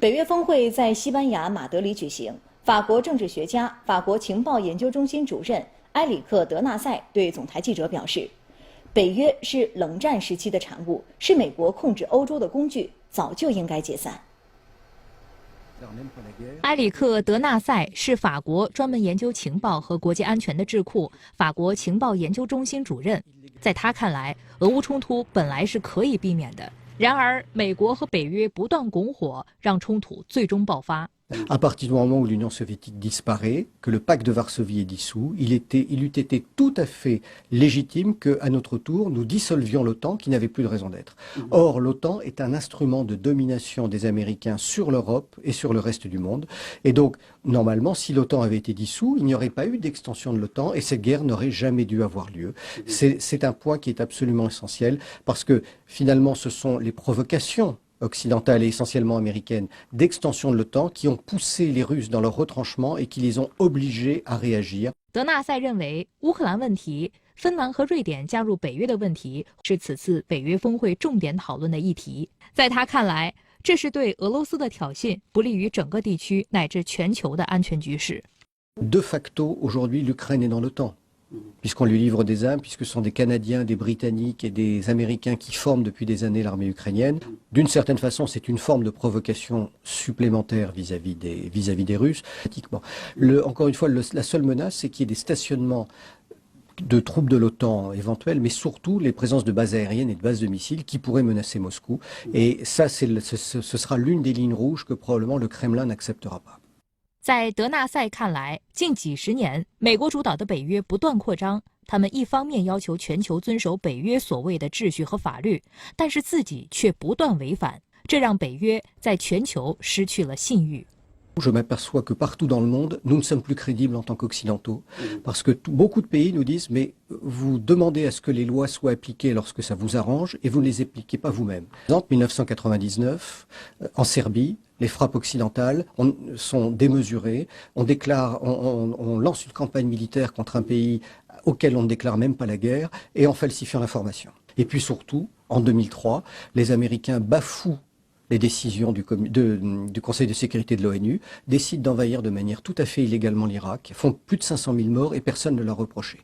北约峰会在西班牙马德里举行。法国政治学家、法国情报研究中心主任埃里克·德纳塞对总台记者表示，北约是冷战时期的产物，是美国控制欧洲的工具，早就应该解散。埃里克·德纳塞是法国专门研究情报和国际安全的智库法国情报研究中心主任。在他看来，俄乌冲突本来是可以避免的，然而美国和北约不断拱火，让冲突最终爆发。À partir du moment où l'Union soviétique disparaît, que le pacte de Varsovie est dissous, il eût été tout à fait légitime qu'à notre tour, nous dissolvions l'OTAN qui n'avait plus de raison d'être. Or, l'OTAN est un instrument de domination des Américains sur l'Europe et sur le reste du monde. Et donc, normalement, si l'OTAN avait été dissous, il n'y aurait pas eu d'extension de l'OTAN et cette guerre n'aurait jamais dû avoir lieu. C'est un point qui est absolument essentiel parce que, finalement, ce sont les provocations occidentales et essentiellement américaines d'extension de l'OTAN qui ont poussé les Russes dans leur retranchement et qui les ont obligés à réagir. 德纳塞认为，乌克兰问题、芬兰和瑞典加入北约的问题是此次北约峰会重点讨论的议题。在他看来，这是对俄罗斯的挑衅，不利于整个地区乃至全球的安全局势。De facto, aujourd'hui, l'Ukraine est dans l'OTAN. Puisqu'on lui livre des armes, puisque ce sont des Canadiens, des Britanniques et des Américains qui forment depuis des années l'armée ukrainienne. D'une certaine façon, c'est une forme de provocation supplémentaire vis-à-vis des Russes. Encore une fois, la seule menace, c'est qu'il y ait des stationnements de troupes de l'OTAN éventuelles, mais surtout les présences de bases aériennes et de bases de missiles qui pourraient menacer Moscou. Et ça, ce sera l'une des lignes rouges que probablement le Kremlin n'acceptera pas. 在德纳塞看来，近几十年，美国主导的北约不断扩张，他们一方面要求全球遵守北约所谓的秩序和法律，但是自己却不断违反，这让北约在全球失去了信誉。Je m'aperçois que partout dans le monde, nous ne sommes plus crédibles en tant qu'occidentaux, parce que beaucoup de pays nous disent mais vous demandez à ce que les lois soient appliquées lorsque ça vous arrange et vous ne les appliquez pas vous-même. En 1999, en Serbie, les frappes occidentales sont démesurées. On lance une campagne militaire contre un pays auquel on ne déclare même pas la guerre et en falsifiant l'information. Et puis surtout, en 2003, les Américains bafouent les décisions du Conseil de sécurité de l'ONU, décident d'envahir de manière tout à fait illégalement l'Irak, font plus de 500 000 morts et personne ne l'a reproché.